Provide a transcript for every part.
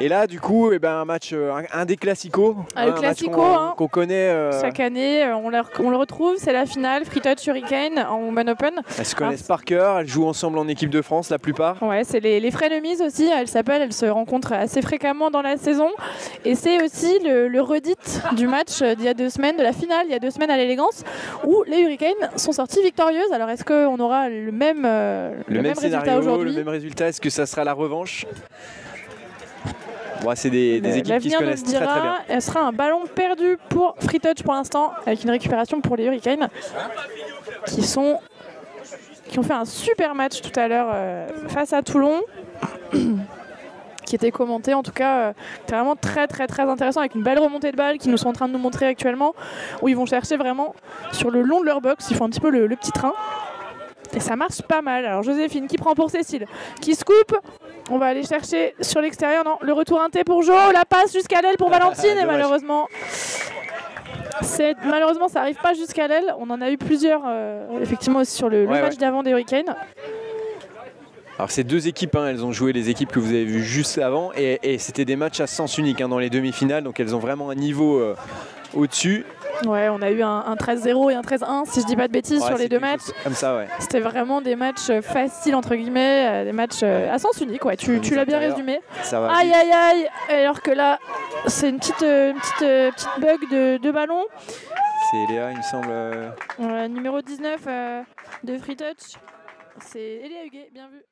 Et là, du coup, un match, un des classicos. Le classico, qu'on connaît. Chaque année, on le retrouve, c'est la finale, Free Touch Hurricane en Women Open. Elles se connaissent par cœur, elles jouent ensemble en équipe de France la plupart. Ouais, c'est les frenemies aussi, elles se rencontrent assez fréquemment dans la saison. Et c'est aussi le redit du match d'il y a 2 semaines, de la finale, il y a 2 semaines à l'Élégance, où les Hurricanes sont sorties victorieuses. Alors est-ce qu'on aura le même résultat aujourd'hui ? Le même résultat, est-ce que ça sera la revanche ? Bon, c'est des équipes qui se connaissent très très bien. Elle sera un ballon perdu pour Free Touch pour l'instant, avec une récupération pour les Hurricanes, qui ont fait un super match tout à l'heure face à Toulon, qui était commenté en tout cas vraiment très très très intéressant, avec une belle remontée de balles qu'ils nous sont en train de nous montrer actuellement, où ils vont chercher vraiment sur le long de leur box, ils font un petit peu le petit train. Et ça marche pas mal. Alors Joséphine qui prend pour Cécile, qui se coupe. On va aller chercher sur l'extérieur. Non, le retour inté pour Jo. La passe jusqu'à l'aile pour Valentine. Et malheureusement, ça n'arrive pas jusqu'à l'aile. On en a eu plusieurs, effectivement, aussi sur le match d'avant des Hurricanes. Alors ces deux équipes, elles ont joué les équipes que vous avez vues juste avant. Et c'était des matchs à sens unique dans les demi-finales. Donc elles ont vraiment un niveau au-dessus. Ouais, on a eu un 13-0 et un 13-1, si je dis pas de bêtises, sur les 2 matchs. Comme ça, ouais. C'était vraiment des matchs faciles, entre guillemets, des matchs à sens unique. Ouais, tu l'as bien résumé. Ça va aïe, aïe, aïe. Alors que là, c'est une petite bug de ballon. C'est Léa, il me semble. Numéro 19 de Free Touch. C'est Eléa Huguet, bien vu.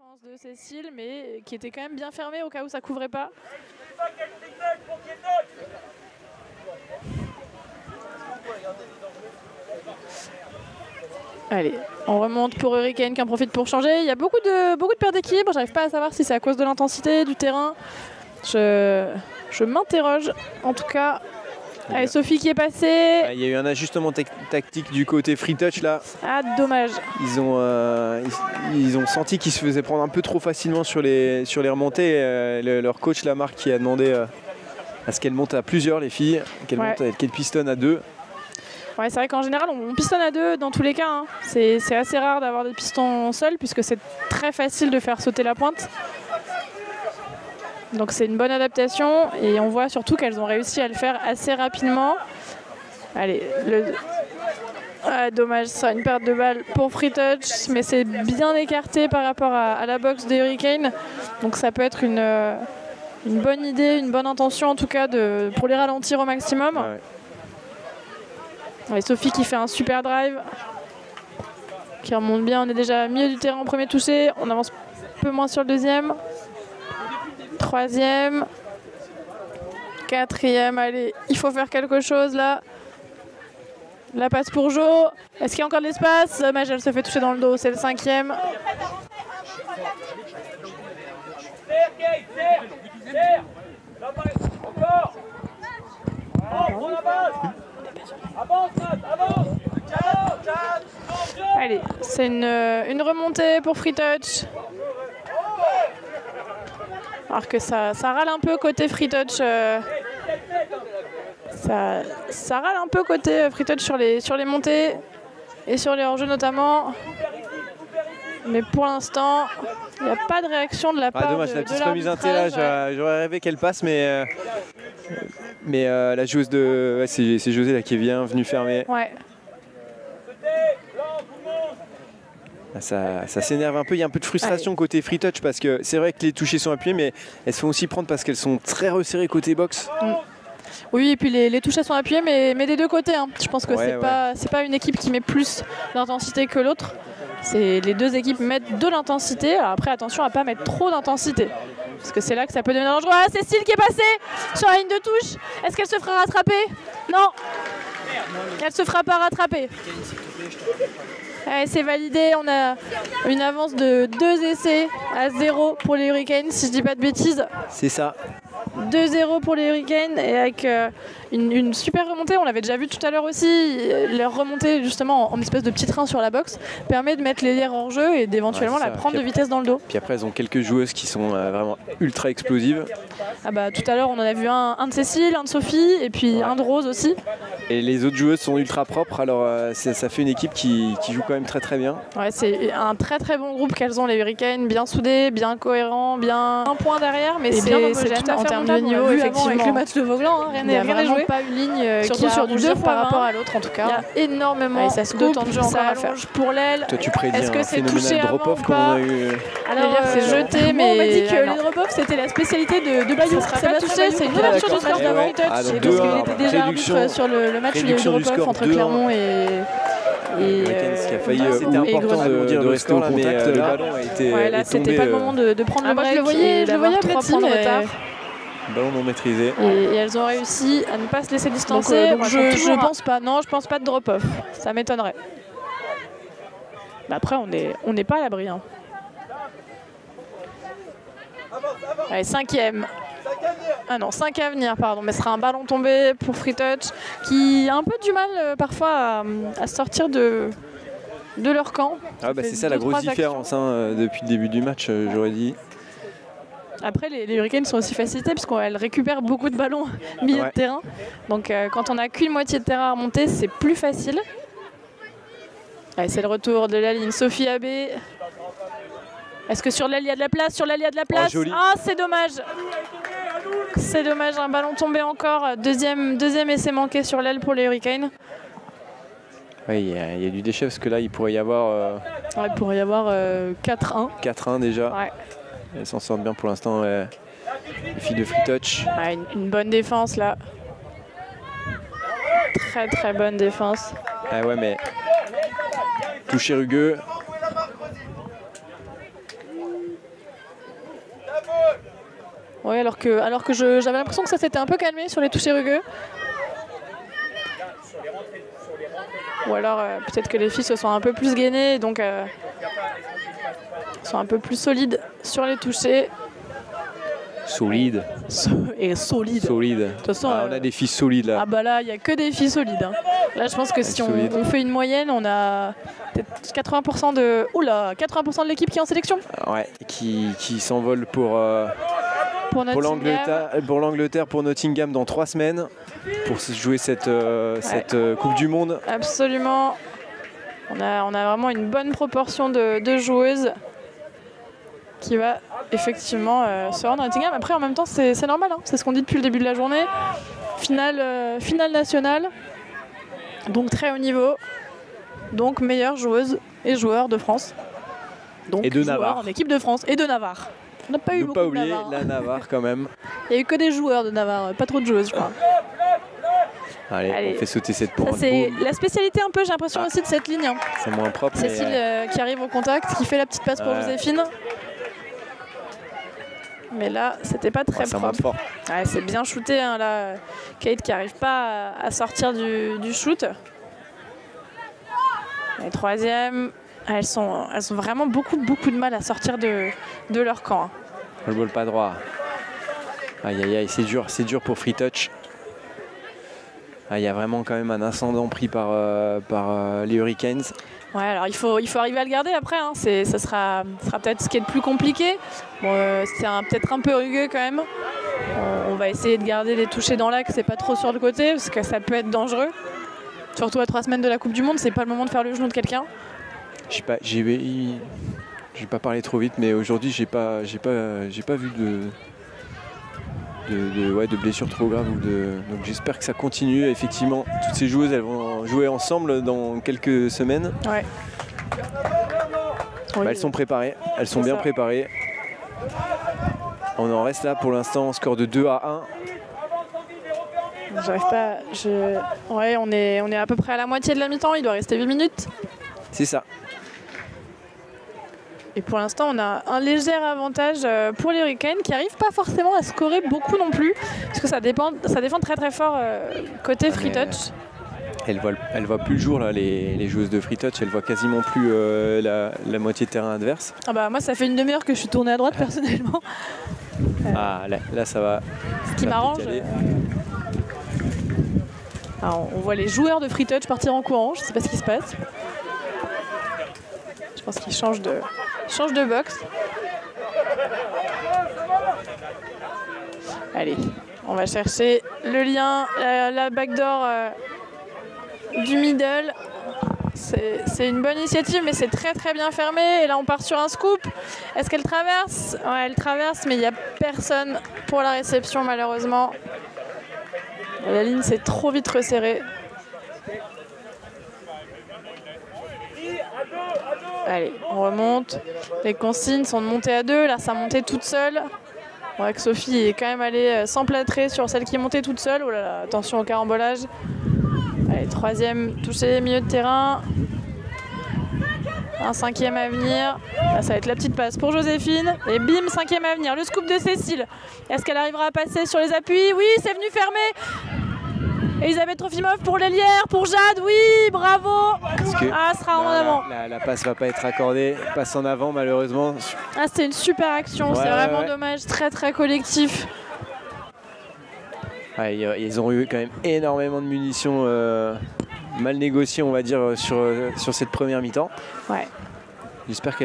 défense de Cécile, mais qui était quand même bien fermée au cas où ça couvrait pas. Allez, on remonte pour Hurricane qui en profite pour changer. Il y a beaucoup de pertes d'équilibre. J'arrive pas à savoir si c'est à cause de l'intensité, du terrain. Je m'interroge. En tout cas, allez, Sophie qui est passée. Il y a eu un ajustement tactique du côté Free Touch là. Ah, dommage. Ils ont senti qu'ils se faisaient prendre un peu trop facilement sur les remontées. Leur coach Lamarck qui a demandé à ce qu'elles montent à plusieurs, les filles, qu'elles pistonnent à 2. Ouais, c'est vrai qu'en général, on pistonne à 2 dans tous les cas. Hein. C'est assez rare d'avoir des pistons seuls puisque c'est très facile de faire sauter la pointe. Donc c'est une bonne adaptation et on voit surtout qu'elles ont réussi à le faire assez rapidement. Allez, dommage, ça une perte de balle pour Free Touch, mais c'est bien écarté par rapport à la boxe de Hurricane. Donc ça peut être une bonne idée, une bonne intention en tout cas pour les ralentir au maximum. Ouais. Allez, Sophie qui fait un super drive, qui remonte bien. On est déjà au milieu du terrain au premier touché. On avance un peu moins sur le deuxième. Troisième. Quatrième. Allez, il faut faire quelque chose là. La passe pour Jo. Est-ce qu'il y a encore de l'espace? Dommage, elle se fait toucher dans le dos. C'est le cinquième. Allez, c'est une remontée pour Free Touch. Alors que ça râle un peu côté Free Touch. Ça râle un peu côté Free Touch sur les montées et sur les hors-jeux notamment. Mais pour l'instant, il n'y a pas de réaction de la part dommage, de la petite remise inté là, j'aurais rêvé qu'elle passe, mais la joueuse de... Ouais, c'est José là qui est bien venue fermer. Ouais. Ça s'énerve un peu, il y a un peu de frustration côté Free Touch parce que c'est vrai que les touchés sont appuyés, mais elles se font aussi prendre parce qu'elles sont très resserrées côté boxe. Oui, et puis les touchés sont appuyés, mais des deux côtés. Hein. Je pense que c'est pas une équipe qui met plus d'intensité que l'autre. Les deux équipes mettent de l'intensité. Après, attention à ne pas mettre trop d'intensité. Parce que c'est là que ça peut devenir dangereux. Ah, Cécile qui est passée sur la ligne de touche. Est-ce qu'elle se fera rattraper? Non. Elle se fera pas rattraper. Allez, c'est validé. On a une avance de 2 essais à 0 pour les Hurricanes, si je dis pas de bêtises. C'est ça. 2-0 pour les Hurricanes et avec une super remontée. On l'avait déjà vu tout à l'heure aussi. Leur remontée justement en espèce de petit train sur la boxe permet de mettre les lières hors jeu et d'éventuellement la prendre de vitesse dans le dos. Puis après, elles ont quelques joueuses qui sont vraiment ultra explosives. Ah bah, tout à l'heure, on en a vu un de Cécile, un de Sophie et puis un de Rose aussi. Et les autres joueuses sont ultra propres. Alors ça fait une équipe qui joue quand même très très bien. Ouais, c'est un très très bon groupe qu'elles ont, les Hurricanes, bien soudés, bien cohérents, bien un point derrière, mais c'est tout à fait en termes de niveau effectivement. Avec le match de Voglan, hein, rien n'est joué. Pas une ligne surtout sur du 2 par rapport à l'autre en tout cas. Il y a énormément de temps de jeu encore à faire. Pour l'aile. Toi tu prédis un phénoménal drop-off qu'on a eu. Alors c'est jeté, mais on m'a dit que les drop-off c'était la spécialité de Bayou. Ça sera pas touché, c'est une ouverture du score d'avant. Parce qu'il était déjà arbitre sur le match où il y a eu drop-off entre Clermont et qui a failli, c'était important de rester au contact, le ballon a été ouais, là c'était pas le moment de prendre le break. Je le voyais 3 points de retard. Ballon non maîtrisé. Et elles ont réussi à ne pas se laisser distancer. Donc je pense pas. Non, je pense pas de drop-off. Ça m'étonnerait. Mais après, on n'est pas à l'abri. Hein. Allez, 5e. Ah non, 5 à venir, pardon. Mais ce sera un ballon tombé pour Free Touch qui a un peu du mal parfois à sortir de leur camp. Ah bah c'est ça la grosse différence depuis le début du match, j'aurais dit. Après, les Hurricanes sont aussi facilités puisqu'elles récupèrent beaucoup de ballons milieu de terrain. Donc quand on n'a qu'une moitié de terrain à remonter, c'est plus facile. Allez, c'est le retour de la ligne Sophie Abbé. Est-ce que sur l'aile il y a de la place? Sur l'aile il y a de la place. Ah, c'est dommage. C'est dommage, un ballon tombé encore. Deuxième essai manqué sur l'aile pour les Hurricanes. Oui, il y a du déchet parce que là il pourrait y avoir... Ouais, il pourrait y avoir 4-1. 4-1 déjà. Ouais. Elles s'en sortent bien pour l'instant, les filles de Free Touch. Ouais, une bonne défense là. Très très bonne défense. Ah ouais, mais toucher rugueux. Ouais, alors que j'avais l'impression que ça s'était un peu calmé sur les touchés rugueux. Ou alors peut-être que les filles se sont un peu plus gainées, donc sont un peu plus solides sur les touchés. Solide. Et solide. Solide. De toute façon, on a des filles solides là. Ah bah là, il n'y a que des filles solides. Hein. Là, je pense que si on fait une moyenne, on a peut-être 80% de... Oula, 80% de l'équipe qui est en sélection. Ouais, qui s'envole pour l'Angleterre, pour Nottingham dans 3 semaines, pour jouer cette Coupe du Monde. Absolument. On a vraiment une bonne proportion de joueuses qui va effectivement se rendre à Nottingham. Après, en même temps, c'est normal, hein. C'est ce qu'on dit depuis le début de la journée. Finale nationale, donc très haut niveau, donc meilleure joueuse et joueur de France. Donc et de Navarre. En équipe de France et de Navarre. On n'a pas eu beaucoup de Navarre. Ne pas oublier la Navarre quand même. Il n'y a eu que des joueurs de Navarre, pas trop de joueuses, je crois. Allez, on fait sauter cette pointe. C'est la spécialité un peu, j'ai l'impression aussi de cette ligne. Hein. C'est moins propre. Cécile qui arrive au contact, qui fait la petite passe pour Joséphine. Mais là, c'était pas très propre. Ouais, c'est bien shooté, hein, là. Kate qui n'arrive pas à sortir du shoot. Et troisième, elles ont vraiment beaucoup de mal à sortir de leur camp. Hein. Le ball pas droit. Aïe aïe aïe, c'est dur pour Free Touch. Il y a vraiment quand même un ascendant pris par les Hurricanes. Ouais, alors il faut arriver à le garder après. Hein. Ça sera peut-être ce qui est le plus compliqué. Bon, c'est peut-être un peu rugueux quand même. On va essayer de garder les touchés dans l'axe, c'est pas trop sur le côté parce que ça peut être dangereux. Surtout à 3 semaines de la Coupe du Monde, c'est pas le moment de faire le genou de quelqu'un. J'ai pas parlé trop vite, mais aujourd'hui j'ai pas vu de blessures trop graves. Donc j'espère que ça continue. Effectivement, toutes ces joueuses elles vont jouer ensemble dans quelques semaines. Ouais. Oui, elles sont préparées, elles sont bien préparées. On en reste là pour l'instant, score de 2-1. J'arrive pas. Ouais, on est à peu près à la moitié de la mi-temps, il doit rester 8 minutes. C'est ça. Et pour l'instant, on a un léger avantage pour les Hurricanes qui n'arrivent pas forcément à scorer beaucoup non plus. Parce que ça défend très très fort côté Free Touch. Elle voit plus le jour, là, les joueuses de Free Touch. Elle voit quasiment plus la moitié de terrain adverse. Ah bah, moi, ça fait une demi-heure que je suis tournée à droite personnellement. Là, ça va. Ce qui m'arrange. On voit les joueurs de Free Touch partir en courant. Je ne sais pas ce qui se passe. Je pense qu'ils changent de box. Allez, on va chercher le lien, la backdoor du middle. C'est une bonne initiative, mais c'est très très bien fermé. Et là, on part sur un scoop. Est-ce qu'elle traverse? Ouais, elle traverse, mais il n'y a personne pour la réception, malheureusement. La ligne s'est trop vite resserrée. Allez, on remonte. Les consignes sont de monter à 2. Là, ça montait toute seule. On voit que Sophie est quand même allée s'emplâtrer sur celle qui est montée toute seule. Oh là là, attention au carambolage. Allez, troisième touché, milieu de terrain. Un cinquième à venir. Là, ça va être la petite passe pour Joséphine. Et bim, cinquième à venir. Le scoop de Cécile. Est-ce qu'elle arrivera à passer sur les appuis? Oui, c'est venu fermer. Elisabeth Trofimov pour l'ailière, pour Jade, oui, bravo. Sera en avant. La passe va pas être accordée, passe en avant malheureusement. C'était une super action, c'est vraiment dommage, très très collectif. Ils ont eu quand même énormément de munitions mal négociées, on va dire, sur cette première mi-temps. Ouais. J'espère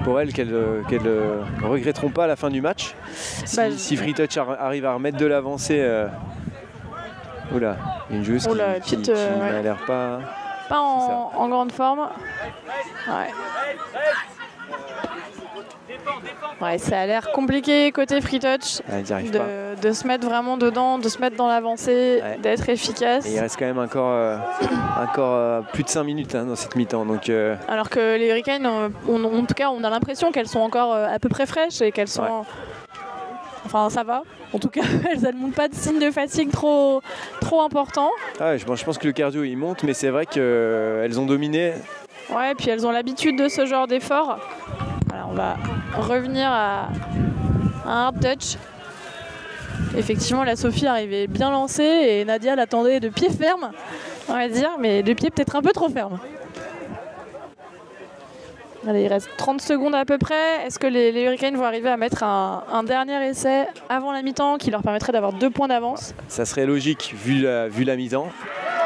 pour elles qu'elles ne regretteront pas à la fin du match. Si Free Touch arrive à remettre de l'avancée. Oula, une joueuse qui n'a l'air pas en grande forme. Ouais, ça a l'air compliqué côté Free Touch de se mettre vraiment dedans, de se mettre dans l'avancée, d'être efficace. Et il reste quand même encore plus de 5 minutes dans cette mi-temps. Alors que les Hurricanes, en tout cas, on a l'impression qu'elles sont encore à peu près fraîches et qu'elles sont... Enfin, ça va. En tout cas, elles ne montrent pas de signe de fatigue trop important. Je pense que le cardio, il monte, mais c'est vrai qu'elles ont dominé. Ouais, puis elles ont l'habitude de ce genre d'effort. Voilà, on va revenir à un hard touch. Effectivement, la Sophie arrivait bien lancée et Nadia l'attendait de pied ferme, on va dire, mais de pied peut-être un peu trop ferme. Allez, il reste 30 secondes à peu près. Est-ce que les Hurricanes vont arriver à mettre un dernier essai avant la mi-temps qui leur permettrait d'avoir 2 points d'avance? Ça serait logique vu la mi-temps.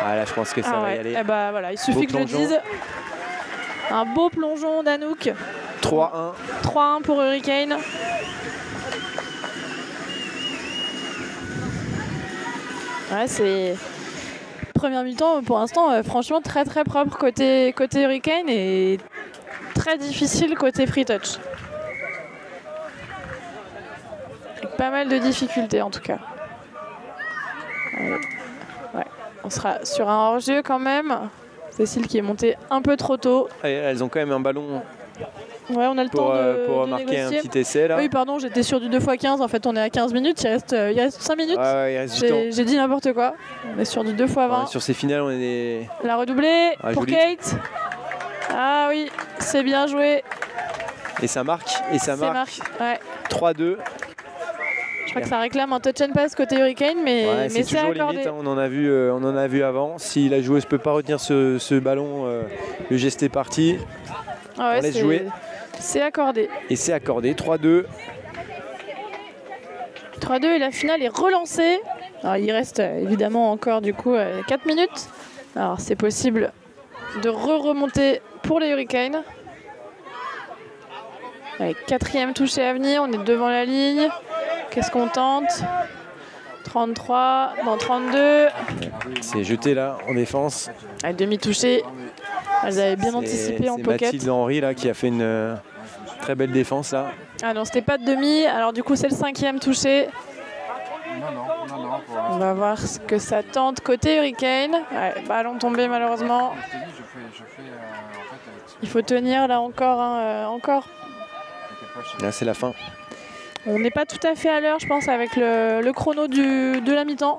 Ah, là, je pense que ça va y aller. Eh bah, voilà, il suffit que je le dise. Un beau plongeon d'Anouk. 3-1. 3-1 pour Hurricane. Ouais, c'est première mi-temps pour l'instant, franchement très très propre côté Hurricane et très difficile côté Free Touch. Avec pas mal de difficultés en tout cas. Ouais, on sera sur un hors-jeu quand même. Cécile qui est montée un peu trop tôt. Elles ont quand même un ballon. Ouais, on a le temps pour de marquer négocier. un petit essai là. Oui, pardon, j'étais sur du 2x15. En fait, on est à 15 minutes. Il reste 5 minutes. Ouais, il reste du temps. J'ai dit n'importe quoi. On est sur du 2x20. Ouais, sur ces finales, on est des... La redoublée pour joli. Kate. Ah oui, c'est bien joué. Et ça marque. Et ça marque. Ouais. 3-2. Je crois que ça réclame un touch and pass côté Hurricane, mais c'est toujours accordé. limite, hein, on en a vu avant. Si la joueuse ne peut pas retenir ce ballon, le geste est parti. Ah ouais, on laisse jouer. C'est accordé. Et c'est accordé. 3-2. 3-2 et la finale est relancée. Alors, il reste évidemment encore du coup 4 minutes. Alors c'est possible de remonter pour les Hurricanes. Avec 4e touché à venir, on est devant la ligne. Qu'est-ce qu'on tente? 33, dans 32. C'est jeté là en défense. Avec demi-touché. Elles avaient bien anticipé en pocket. C'est Mathilde Henry là qui a fait une très belle défense là. Ah non, c'était pas de demi. Alors du coup, c'est le 5e touché. Non. On va voir ce que ça tente côté Hurricane. Ouais, ballon tombé malheureusement. Il faut tenir là encore. Encore. Là, c'est la fin. On n'est pas tout à fait à l'heure, je pense, avec le chrono de la mi-temps.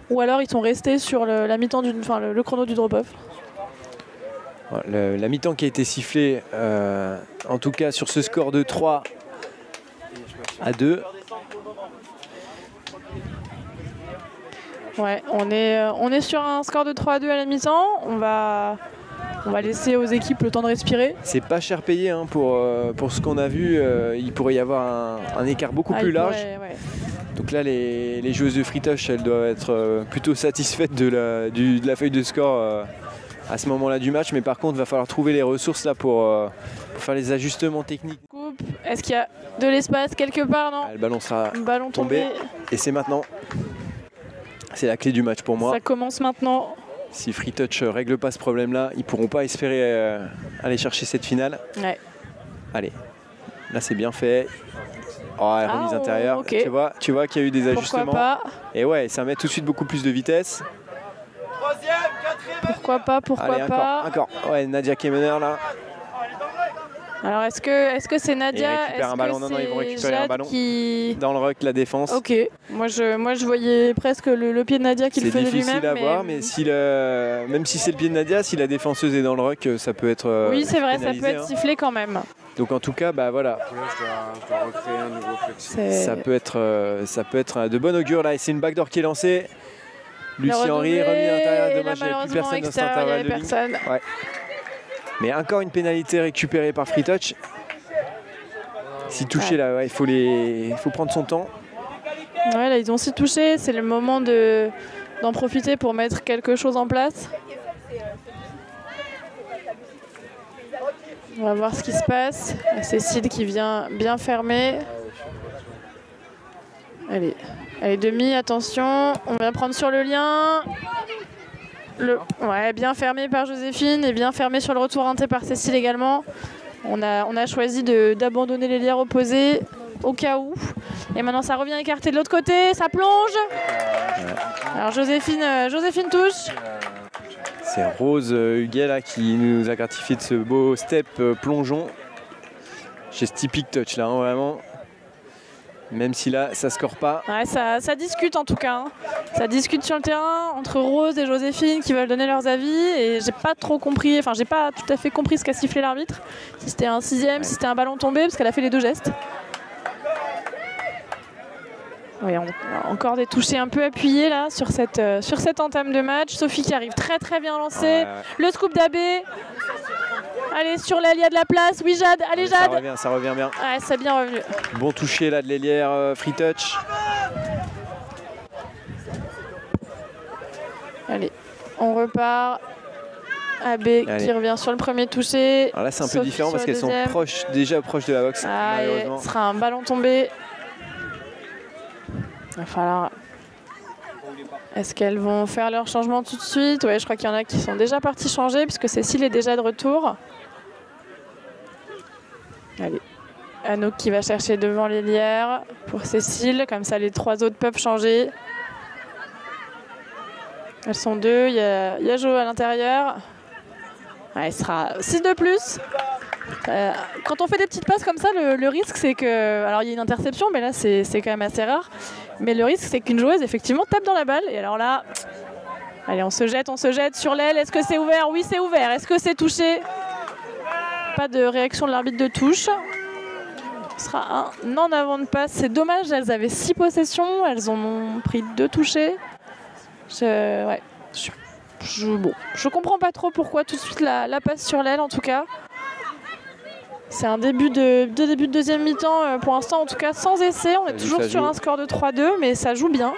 Ou alors ils sont restés sur la mi-temps le chrono du drop-off. La mi-temps qui a été sifflée, en tout cas sur ce score de 3-2. Ouais, on est sur un score de 3-2 à la mi-temps. On va laisser aux équipes le temps de respirer. C'est pas cher payé hein, pour ce qu'on a vu. Il pourrait y avoir un écart beaucoup plus large. Ouais. Donc là, les joueuses de Free Touch, elles doivent être plutôt satisfaites de la feuille de score à ce moment-là du match. Mais par contre, il va falloir trouver les ressources là pour faire les ajustements techniques. Est-ce qu'il y a de l'espace quelque part? Non. Le ballon sera Ballon tombé. Et c'est maintenant. C'est la clé du match pour moi. Ça commence maintenant. Si Free Touch règle pas ce problème-là, ils pourront pas espérer aller chercher cette finale. Ouais. Allez, là c'est bien fait. Oh, remise intérieure. Okay. Tu vois qu'il y a eu des ajustements. Pourquoi pas? Et ouais, ça met tout de suite beaucoup plus de vitesse. Pourquoi pas? Allez, encore. Ouais, Nadia qui est meneur là. Alors est-ce que c'est Nadia? Ils récupèrent un ballon. Non, ils vont récupérer un ballon. Dans le ruck, la défense. Ok. Moi je voyais presque le pied de Nadia qui le faisait lui-même. C'est difficile à voir, mais même si c'est le pied de Nadia, si la défenseuse est dans le ruck, ça peut être oui, c'est vrai, ça peut être sifflé quand même. Donc en tout cas, bah voilà. Je dois recréer un nouveau flexible. Ça peut être de bon augure là. Et c'est une backdoor qui est lancée. Lucie Henry remis à l'intérieur. Dommage, il n'y avait plus personne dans cet intervalle de ligne. Ouais. Mais encore une pénalité récupérée par Free Touch. Si touché là, il faut prendre son temps. Ouais, là ils ont aussi touché. C'est le moment d'en profiter pour mettre quelque chose en place. On va voir ce qui se passe. Cécile qui vient bien fermer. Allez, demi, attention. On va prendre sur le lien. Ouais, bien fermé par Joséphine et bien fermé sur le retour inté par Cécile également. On a choisi d'abandonner les lières opposées au cas où. Et maintenant ça revient écarté de l'autre côté, ça plonge. Alors Joséphine touche. C'est Rose Huguet là qui nous a gratifié de ce beau step plongeon. Geste typique touch là, hein, vraiment. Même si là, ça score pas. Ouais, ça discute en tout cas. Hein. Ça discute sur le terrain entre Rose et Joséphine qui veulent donner leurs avis. Et j'ai pas trop compris, enfin j'ai pas tout à fait compris ce qu'a sifflé l'arbitre. Si c'était un 6e, si c'était un ballon tombé, parce qu'elle a fait les deux gestes. Oui, encore des touchés un peu appuyés là sur cette entame de match. Sophie qui arrive très très bien lancée. Ouais. Le scoop d'Abbé. Allez, sur l'aile, il y a de la place. Oui, Jade. Allez, Jade. Ça revient bien. Ouais, c'est bien revenu. Bon toucher là de l'ailière, free touch. Allez, on repart. Abbé qui revient sur le premier toucher. Alors là, c'est un peu différent parce qu'elles sont déjà proches de la boxe. Ce sera un ballon tombé. Il va falloir... Est-ce qu'elles vont faire leur changement tout de suite? Oui, je crois qu'il y en a qui sont déjà partis changer puisque Cécile est déjà de retour. Allez, Anouk qui va chercher devant l'ailière pour Cécile. Comme ça, les 3 autres peuvent changer. Elles sont 2. Il y a Jo à l'intérieur. Ouais, il sera 6 de plus. Quand on fait des petites passes comme ça, le risque c'est que... Alors il y a une interception, mais là c'est quand même assez rare. Mais le risque c'est qu'une joueuse effectivement tape dans la balle. Et alors là, allez on se jette sur l'aile. Est-ce que c'est ouvert? Oui c'est ouvert. Est-ce que c'est touché? Pas de réaction de l'arbitre de touche. Ce sera un en avant de passe. C'est dommage, elles avaient 6 possessions. Elles en ont pris 2 touchés. Je comprends pas trop pourquoi tout de suite la passe sur l'aile en tout cas. C'est un début de deuxième mi-temps pour l'instant en tout cas sans essai. On est toujours sur un score de 3-2 mais ça joue bien.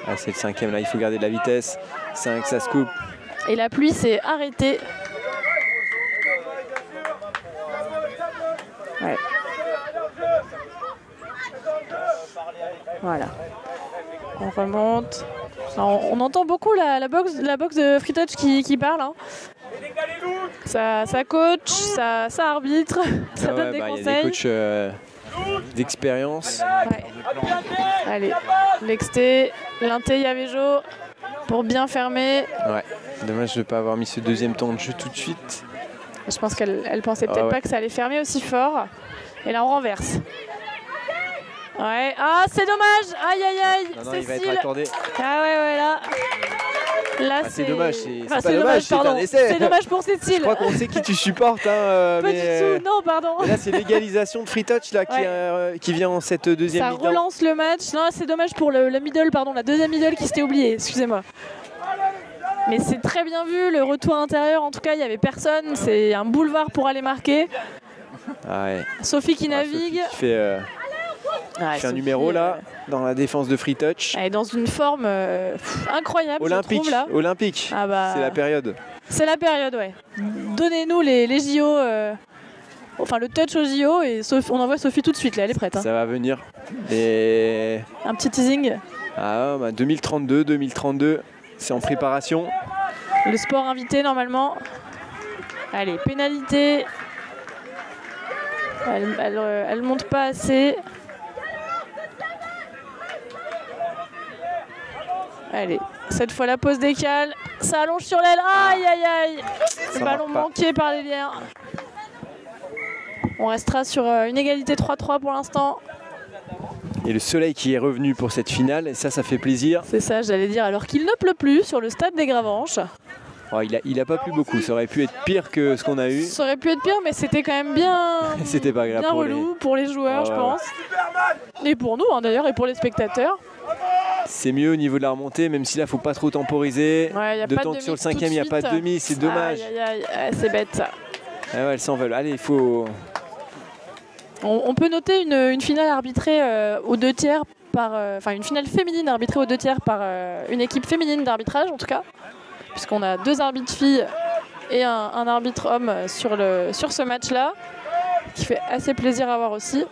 Ah, c'est le 5e là, il faut garder de la vitesse. 5, ça se coupe. Et la pluie s'est arrêtée. Ouais. Voilà. On remonte. On entend beaucoup la box de Free Touch qui parle. Hein. Ça coach, ça arbitre, ça donne des conseils. Il y a des coachs d'expérience. Ouais. Allez, l'exté, l'inté Yavejo pour bien fermer. Ouais, dommage de ne pas avoir mis ce deuxième temps de jeu tout de suite. Je pense qu'elle pensait peut-être pas que ça allait fermer aussi fort. Et là on renverse. Ouais, ah c'est dommage, aïe aïe aïe. Non, il va être accordé. Ah ouais là. Là c'est dommage, c'est pas dommage, c'est un essai. C'est dommage pour Cécile. Je crois qu'on sait qui tu supportes. Hein, pas du tout, non pardon. Là c'est l'égalisation de Free Touch là, qui vient en cette deuxième mi-temps. Ça relance le match. Non, c'est dommage pour le middle, pardon, la deuxième middle qui s'était oubliée, excusez-moi. Mais c'est très bien vu, le retour intérieur, en tout cas il n'y avait personne, c'est un boulevard pour aller marquer. Ah ouais. Sophie qui navigue. Sophie qui fait un numéro là, dans la défense de Free Touch. Elle est dans une forme incroyable, olympique, je trouve, là. Olympique, c'est la période. C'est la période, ouais. Donnez-nous les JO, enfin le touch aux JO et on envoie Sophie tout de suite, là, elle est prête. Hein. Ça va venir. Et... Un petit teasing. Ah, 2032, c'est en préparation. Le sport invité normalement. Allez, pénalité. Elle monte pas assez. Allez, cette fois la pause décale. Ça allonge sur l'aile. Aïe aïe aïe. Le ballon manqué par l'ailière. On restera sur une égalité 3-3 pour l'instant. Et le soleil qui est revenu pour cette finale, et ça fait plaisir. C'est ça, j'allais dire, alors qu'il ne pleut plus sur le stade des Gravenches. Oh, il a pas plu beaucoup, ça aurait pu être pire que ce qu'on a eu. Ça aurait pu être pire, mais c'était quand même bien, c'était pas grave bien relou pour les joueurs, je pense. Et pour nous, hein, d'ailleurs, et pour les spectateurs. C'est mieux au niveau de la remontée, même si là, faut pas trop temporiser. Ouais, D'autant que sur le 5e, il n'y a pas de demi, c'est dommage. Aïe, c'est bête ça. Ah ouais, elles s'en veulent. Allez, il faut... On peut noter une finale arbitrée aux 2 tiers par... Enfin, une finale féminine arbitrée aux 2 tiers par une équipe féminine d'arbitrage, en tout cas. Puisqu'on a 2 arbitres filles et un arbitre homme sur ce match-là, qui fait assez plaisir à voir aussi.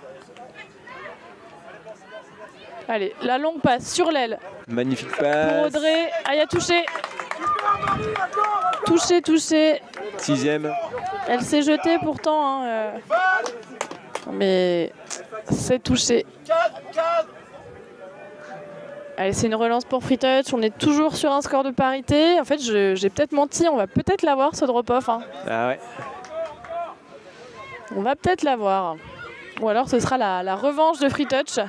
Allez, la longue passe sur l'aile. Magnifique passe. Pour Audrey. Aïe, a touché. Touché. 6e. Elle s'est jetée pourtant. Hein, mais c'est touché. Allez, c'est une relance pour Free Touch. On est toujours sur un score de parité. En fait, j'ai peut-être menti. On va peut-être l'avoir, ce drop-off. Hein. Ah ouais. On va peut-être l'avoir. Ou alors, ce sera la revanche de Free Touch.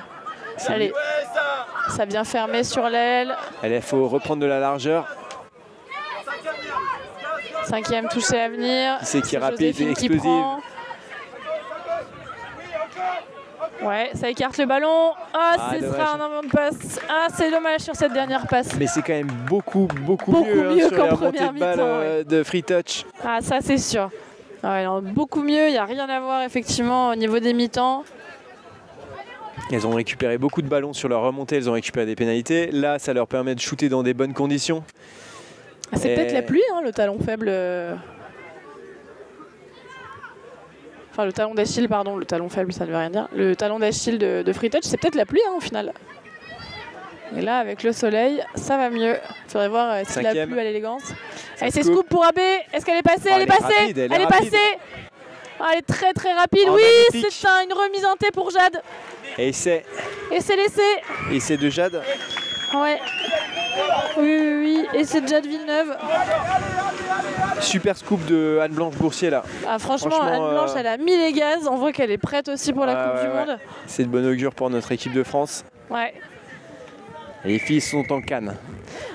Allez, ça vient fermer sur l'aile. Il faut reprendre de la largeur. 5e touché à venir. C'est qui est rapide et explosive. Ouais, ça écarte le ballon. Ah, ce dommage. sera un avant de passe. Ah, c'est dommage sur cette dernière passe. Mais c'est quand même beaucoup mieux, mieux sur qu'en les remontées première de balle mi-temps, ouais. de Free Touch. Ah, ça c'est sûr. Ouais, non, beaucoup mieux, il n'y a rien à voir effectivement au niveau des mi-temps. Elles ont récupéré beaucoup de ballons sur leur remontée, elles ont récupéré des pénalités. Là, ça leur permet de shooter dans des bonnes conditions. Ah, c'est peut-être la pluie, hein, le talon faible. Enfin, le talon d'Achille, pardon, le talon faible, ça ne veut rien dire. Le talon d'Achille de Free Touch, c'est peut-être la pluie, hein, au final. Et là, avec le soleil, ça va mieux. Il faudrait voir si la pluie à l'élégance. Allez, c'est scoop pour AB. Est-ce qu'elle est passée? Elle est passée. Rapide, elle est passée. Ah, elle est très très rapide. Oh, oui, magnifique. c'est une remise en T pour Jade. Et c'est laissé. de Jade. Ouais. Oui. Et c'est Jade Villeneuve. Super scoop de Anne-Blanche Boursier là. Ah, franchement Anne-Blanche, elle a mis les gaz. On voit qu'elle est prête aussi pour la Coupe du Monde. C'est de bon augure pour notre équipe de France. Ouais. Et les filles sont en canne.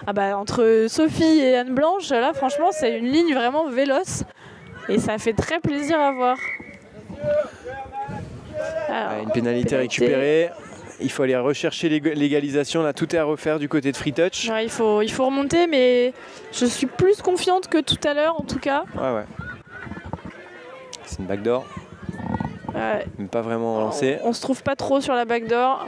Ah bah, entre Sophie et Anne-Blanche, là, franchement, c'est une ligne vraiment véloce. Et ça fait très plaisir à voir. Alors, Une pénalité récupérée. Il faut aller rechercher l'égalisation. Là, tout est à refaire du côté de Free Touch. Ouais, il faut remonter, mais je suis plus confiante que tout à l'heure, en tout cas. Ouais. C'est une backdoor. Ouais. Mais pas vraiment lancée. On se trouve pas trop sur la backdoor.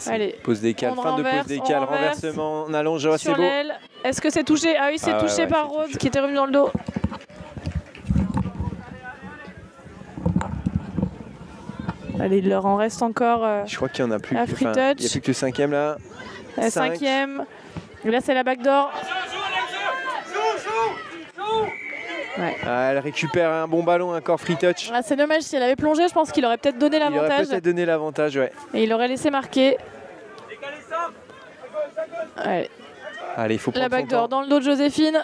Allez, pause décale, fin de pause décale, renversement en allonge, c'est sur beau. l'aile. Est-ce que c'est touché? Ah oui, c'est touché par Rose qui était revenu dans le dos. Allez, il leur en reste encore. Je crois qu'il n'y en a plus. À Free Touch. Il n'y a plus que le cinquième là. La cinquième. Et là, c'est la backdoor. Ouais. Elle récupère un bon ballon, encore Free Touch. Ah, c'est dommage, si elle avait plongé, je pense qu'il aurait peut-être donné l'avantage. Il aurait peut-être donné l'avantage, ouais. Et il aurait laissé marquer. Allez, il faut prendre la backdoor dans le dos de Joséphine.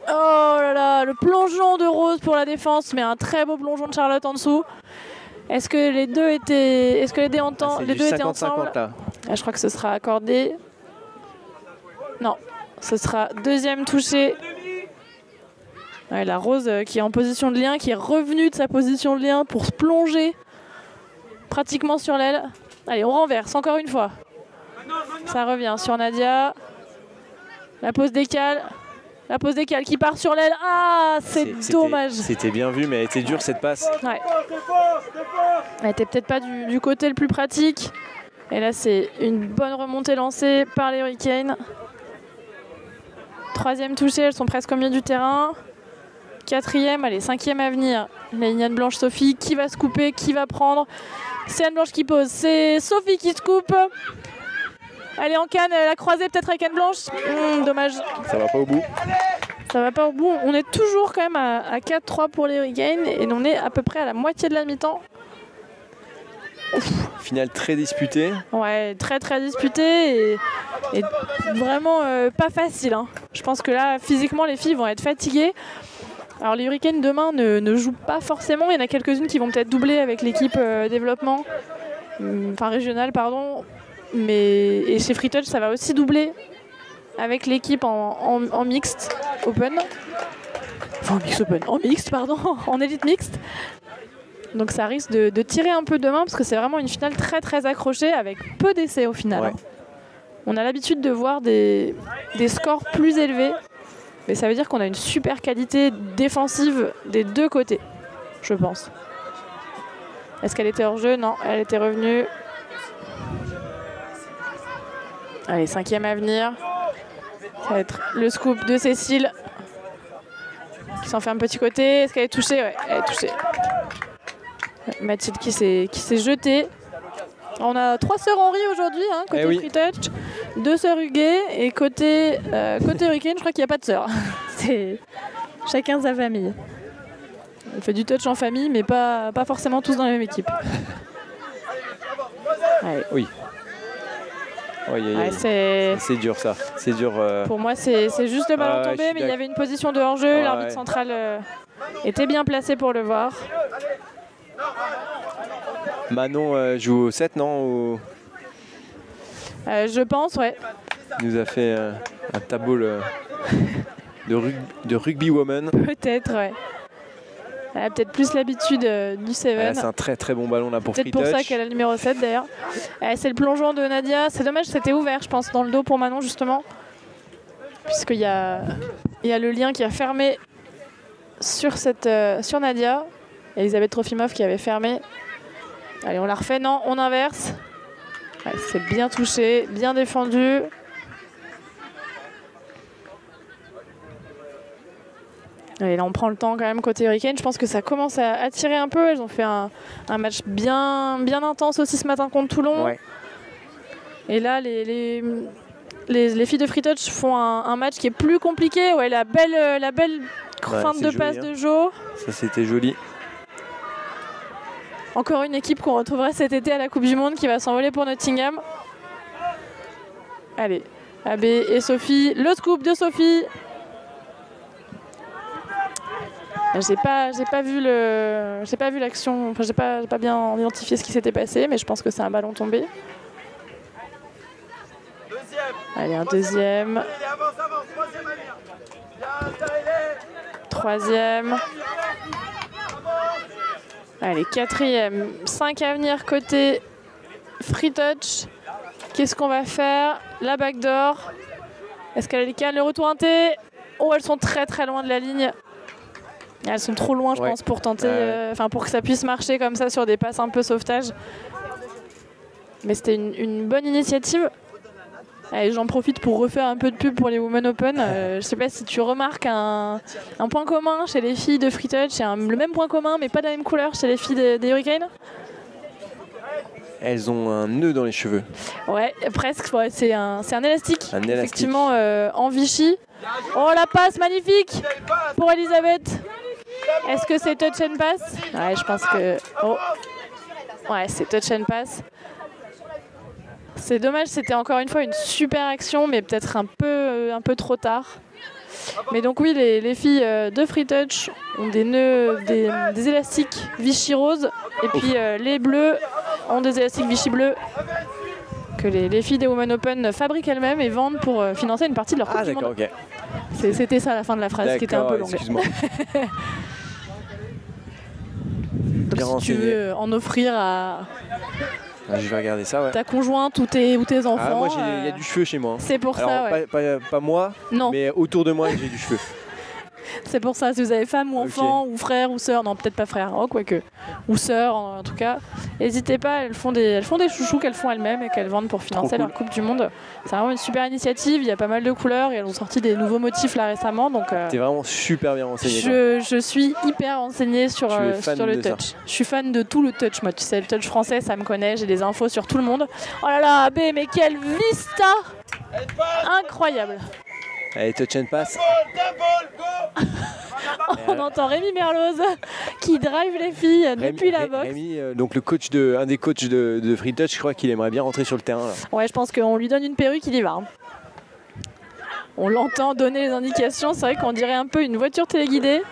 Oh là là, le plongeon de Rose pour la défense, mais un très beau plongeon de Charlotte en dessous. Est-ce que les deux étaient, les deux étaient ensemble? Là. Je crois que ce sera accordé. Non, ce sera deuxième touché. Ouais, la Rose qui est en position de lien, qui est revenue de sa position de lien pour se plonger pratiquement sur l'aile. Allez, on renverse encore une fois. Ça revient sur Nadia. La pause décale. La pause décale qui part sur l'aile. Ah, c'est dommage. C'était bien vu, mais elle était dure cette passe. Ouais. Elle était peut-être pas du côté le plus pratique. Et là, c'est une bonne remontée lancée par les Hurricanes. Troisième touché, elles sont presque au milieu du terrain. Quatrième, allez, cinquième à venir. La ligne Anne-Blanche Sophie, qui va se couper, qui va prendre? C'est Anne-Blanche qui pose, c'est Sophie qui se coupe. Allez, en canne, la croisée peut-être avec Anne-Blanche. Dommage. Ça va pas au bout. Ça va pas au bout. On est toujours quand même à 4-3 pour les Hurricanes et on est à peu près à la moitié de la mi-temps. Finale très disputée. Ouais, très très disputée et vraiment pas facile. Hein. Je pense que là, physiquement, les filles vont être fatiguées. Alors les Hurricanes demain ne jouent pas forcément. Il y en a quelques-unes qui vont peut-être doubler avec l'équipe développement, enfin régionale, pardon. Et chez Free Touch, ça va aussi doubler avec l'équipe en mixte open. Enfin, en mixte open. En mixte, pardon. En élite mixte. Donc ça risque de tirer un peu demain parce que c'est vraiment une finale très très accrochée avec peu d'essais au final. Ouais. On a l'habitude de voir des scores plus élevés. Mais ça veut dire qu'on a une super qualité défensive des deux côtés, je pense. Est-ce qu'elle était hors jeu? Non, elle était revenue. Allez, cinquième à venir. Ça va être le scoop de Cécile. Qui s'en fait un petit côté. Est-ce qu'elle est touchée? Ouais, elle est touchée. Mathilde qui s'est jetée. On a 3 sœurs Henri aujourd'hui, hein, côté Free Touch. 2 sœurs Huguet et côté Hurricane, je crois qu'il n'y a pas de sœurs. C'est chacun sa famille. On fait du touch en famille, mais pas forcément tous dans la même équipe. Allez. Oui. C'est dur ça. C'est dur. Pour moi, c'est juste le ballon tombé, mais il y avait une position de hors-jeu. L'arbitre central était bien placé pour le voir. Manon joue au 7, non? Je pense, ouais. Il nous a fait un tableau de rugby woman. Peut-être, ouais. Elle a peut-être plus l'habitude du Seven. C'est un très très bon ballon là pour Free Touch. C'est pour ça Touch. qu'elle a le numéro 7 d'ailleurs. C'est le plongeon de Nadia. C'est dommage, c'était ouvert, je pense, dans le dos pour Manon justement. Puisqu'il y a le lien qui a fermé sur Nadia. Elisabeth Trofimov qui avait fermé. Allez, on la refait. Non, on inverse. Ouais, c'est bien touché, bien défendu. Et là, on prend le temps quand même côté Hurricane. Je pense que ça commence à tirer un peu. Elles ont fait un match bien intense aussi ce matin contre Toulon. Ouais. Et là, les filles de Free Touch font un match qui est plus compliqué. Ouais, la belle feinte de passe de Jo. Ça, c'était joli. Encore une équipe qu'on retrouverait cet été à la Coupe du Monde qui va s'envoler pour Nottingham. Allez, AB et Sophie. Le scoop de Sophie. J'ai pas vu l'action. Enfin, j'ai pas bien identifié ce qui s'était passé, mais je pense que c'est un ballon tombé. Allez, un deuxième. Troisième. Allez, quatrième. 5 à venir côté Free Touch. Qu'est-ce qu'on va faire? La backdoor. Est-ce qu'elle a les cannes? Le retour inté. Oh, elles sont très très loin de la ligne. Elles sont trop loin, je pense, pour tenter, pour que ça puisse marcher comme ça sur des passes un peu sauvetage. Mais c'était une bonne initiative. Allez, j'en profite pour refaire un peu de pub pour les Women Open. Je sais pas si tu remarques un point commun chez les filles de Free Touch, le même point commun, mais pas de la même couleur chez les filles des Hurricanes. Elles ont un nœud dans les cheveux. Ouais, presque. Ouais, c'est un élastique. Un élastique. Effectivement, en Vichy. Oh, la passe magnifique pour Elisabeth. Est-ce que c'est touch and pass? Ouais, je pense que... Oh. Ouais, c'est touch and pass. C'est dommage, c'était encore une fois une super action, mais peut-être un peu trop tard. Mais donc oui, les filles de Free Touch ont des nœuds, des élastiques Vichy rose. Et puis les bleus ont des élastiques Vichy bleu que les filles des Women Open fabriquent elles-mêmes et vendent pour financer une partie de leur Coupe du Monde. Ah d'accord, ok. C'était ça la fin de la phrase, qui était un peu longue. Excuse-moi. Donc, si tu veux en offrir à je vais regarder ça, ouais. ta conjointe ou tes enfants. Ah, moi, il y a du cheveu chez moi. C'est pour alors, ça, ouais. Pas moi, non. Mais autour de moi, j'ai du cheveu. C'est pour ça, si vous avez femme ou enfant, ou frère ou sœur, non peut-être pas frère, oh, quoique, ou sœur en tout cas, n'hésitez pas, elles font des chouchous qu'elles font elles-mêmes et qu'elles vendent pour financer leur Coupe du Monde. C'est vraiment une super initiative, il y a pas mal de couleurs et elles ont sorti des nouveaux motifs là récemment. Donc, t'es vraiment super bien renseignée. Je suis hyper renseignée sur le touch. Ça. Je suis fan de tout le touch, moi tu sais, le touch français ça me connaît, j'ai des infos sur tout le monde. Oh là là, AB, mais quelle vista incroyable. Allez, touch and pass. On entend Rémi Merloz qui drive les filles depuis la boxe. Rémi, donc un des coachs de Free Touch, je crois qu'il aimerait bien rentrer sur le terrain. Là. Ouais, je pense qu'on lui donne une perruque, il y va. On l'entend donner les indications, c'est vrai qu'on dirait un peu une voiture téléguidée.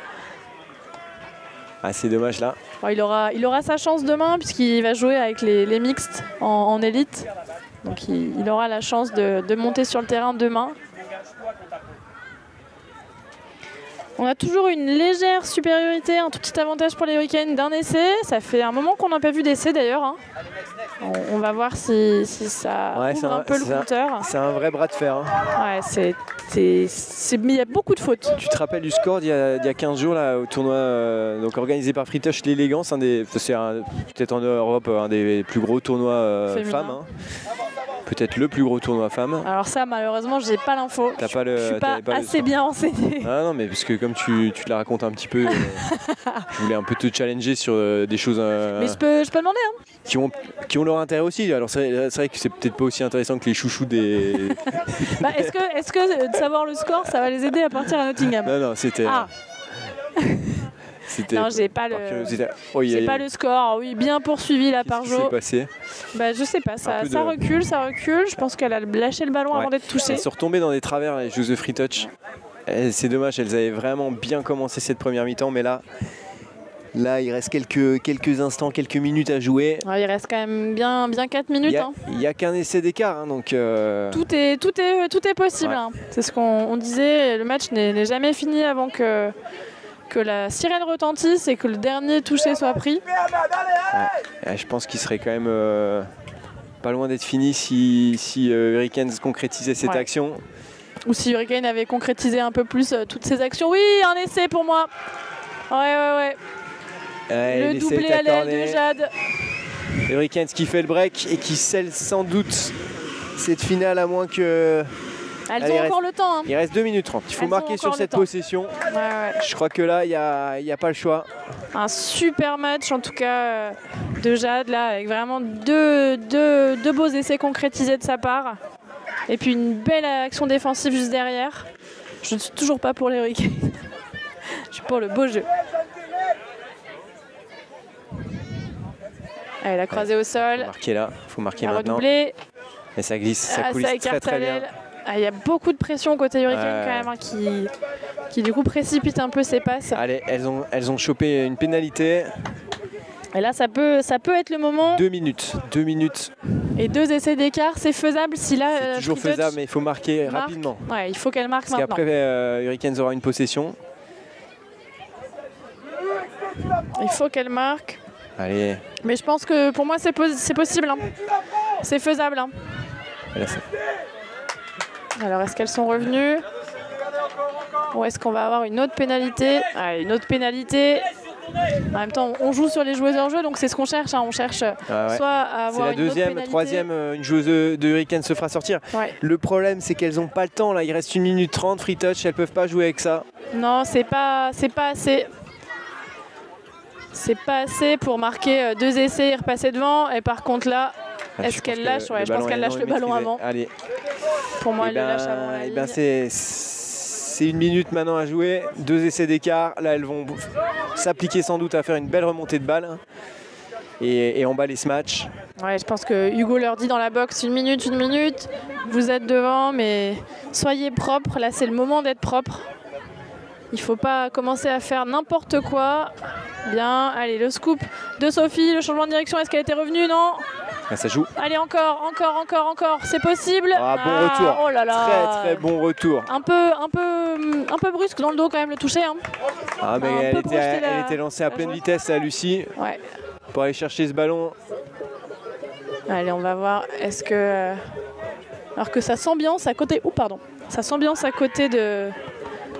Ah, c'est dommage là. Bon, il aura sa chance demain puisqu'il va jouer avec les mixtes en élite. Donc il aura la chance de monter sur le terrain demain. On a toujours une légère supériorité, un tout petit avantage pour les Hurricanes d'un essai. Ça fait un moment qu'on n'a pas vu d'essai d'ailleurs. Hein. On va voir si ça ouvre un peu le compteur. C'est un vrai bras de fer. Hein. Ouais, il y a beaucoup de fautes. Tu te rappelles du score d'il y a 15 jours là, au tournoi donc organisé par Free Touch l'élégance, c'est peut-être en Europe un des plus gros tournois femmes. Hein. Peut-être le plus gros tournoi femmes. Alors ça, malheureusement, j'ai pas l'info. Je suis pas assez bien renseignée. Ah non, mais parce que comme tu te la racontes un petit peu, je voulais un peu te challenger sur des choses. Mais je peux demander. Hein. Qui ont leur intérêt aussi. Alors c'est vrai que c'est peut-être pas aussi intéressant que les chouchous des. Bah, est-ce que de savoir le score, ça va les aider à partir à Nottingham? Non, c'était. Ah. Non, j'ai pas le score. Oui, bien poursuivi là par Jo. Qu'est-ce qui s'est passé? Bah, je sais pas, ça recule. Je pense qu'elle a lâché le ballon avant d'être touchée. Elles sont retombées dans des travers les joueuses de Free Touch. C'est dommage, elles avaient vraiment bien commencé cette première mi-temps, mais là il reste quelques instants, quelques minutes à jouer. Ouais, il reste quand même bien 4 minutes. Il n'y a qu'un essai d'écart, hein, donc. Tout est possible. Ouais. Hein. C'est ce qu'on disait. Le match n'est jamais fini avant que que la sirène retentisse et que le dernier touché soit pris. Ouais, je pense qu'il serait quand même pas loin d'être fini si Hurricanes concrétisait cette action. Ou si Hurricane avait concrétisé un peu plus toutes ses actions. Oui, un essai pour moi. Ouais. Le doublé à l'aile de Jade. Hurricanes qui fait le break et qui scelle sans doute cette finale, à moins que... Elles ont encore le temps. Hein. Il reste 2 minutes 30. Il faut marquer sur cette possession. Ouais. Je crois que là, il n'y a pas le choix. Un super match, en tout cas, de Jade, là, avec vraiment deux beaux essais concrétisés de sa part. Et puis une belle action défensive juste derrière. Je ne suis toujours pas pour les Hurricanes. Je suis pour le beau jeu. Allez, la croisée au sol. Faut marquer maintenant. Redoubler. Et ça glisse, ça coulisse très bien. Il y a beaucoup de pression côté Hurricane quand même, hein, qui du coup précipite un peu ses passes. Allez, elles ont chopé une pénalité. Et là, ça peut être le moment. 2 minutes. Et 2 essais d'écart, c'est faisable si là. C'est toujours faisable, mais il faut marquer rapidement. Ouais, il faut qu'elle marque maintenant. Parce qu'après, Hurricanes aura une possession. Il faut qu'elle marque. Allez. Mais je pense que pour moi, c'est possible. Hein. C'est faisable. Hein. Alors, est-ce qu'elles sont revenues? Ou est-ce qu'on va avoir une autre pénalité? Une autre pénalité. En même temps, on joue sur les joueuses en jeu, donc c'est ce qu'on cherche. Hein. On cherche soit à avoir une autre pénalité. C'est la deuxième, troisième, une joueuse de Hurricanes se fera sortir. Ouais. Le problème, c'est qu'elles n'ont pas le temps. Là, il reste 1 minute 30, free touch, elles ne peuvent pas jouer avec ça. Non, c'est pas assez. C'est pas assez pour marquer 2 essais et repasser devant. Et par contre là, est-ce qu'elle lâche? Je pense qu'elle lâche le ballon avant. Allez. Pour moi, elle le lâche avant la ligne. C'est 1 minute maintenant à jouer, 2 essais d'écart. Là, elles vont s'appliquer sans doute à faire une belle remontée de balle et emballer ce match. Ouais, je pense que Hugo leur dit dans la boxe 1 minute, vous êtes devant, mais soyez propres. Là, c'est le moment d'être propre. Il ne faut pas commencer à faire n'importe quoi. Bien, allez, le scoop de Sophie, le changement de direction, est-ce qu'elle était revenue? Non. Ça joue. Allez, encore, c'est possible. Bon retour. Oh là là. Très bon retour. Un peu brusque dans le dos quand même, le toucher. Hein. Mais elle était lancée à pleine vitesse, à Lucie. Ouais. Pour aller chercher ce ballon. Allez, on va voir. Est-ce que... Alors que ça s'ambiance à côté... Ça s'ambiance à côté de...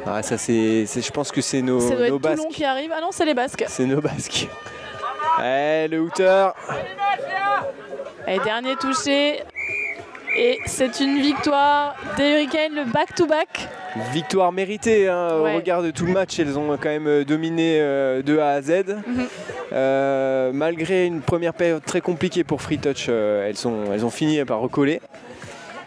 je pense que c'est nos Basques. Toulon qui arrive. Ah non, c'est les Basques. C'est nos Basques. Le hooter. Et dernier touché. Et c'est une victoire des Hurricanes, le back-to-back. Victoire méritée au regard de tout le match. Elles ont quand même dominé de A à Z. Malgré une première période très compliquée pour Free Touch, elles ont fini par recoller.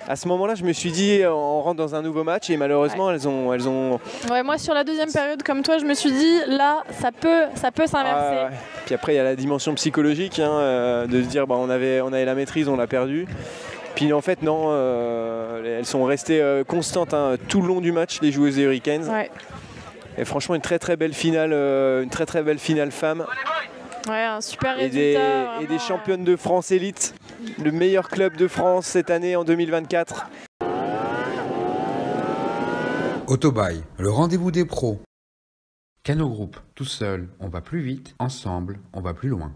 À ce moment-là, je me suis dit, on rentre dans un nouveau match et malheureusement, elles ont... Ouais, moi, sur la deuxième période, comme toi, je me suis dit, là, ça peut s'inverser. Puis après, il y a la dimension psychologique, de se dire, on avait la maîtrise, on l'a perdue. Puis en fait, non, elles sont restées constantes tout le long du match, les joueuses des Hurricanes. Ouais. Et franchement, une très belle finale, femme. Ouais, un super résultat. Et des championnes de France élite, le meilleur club de France cette année en 2024. Autobail, le rendez-vous des pros. Cano Group, tout seul, on va plus vite, ensemble, on va plus loin.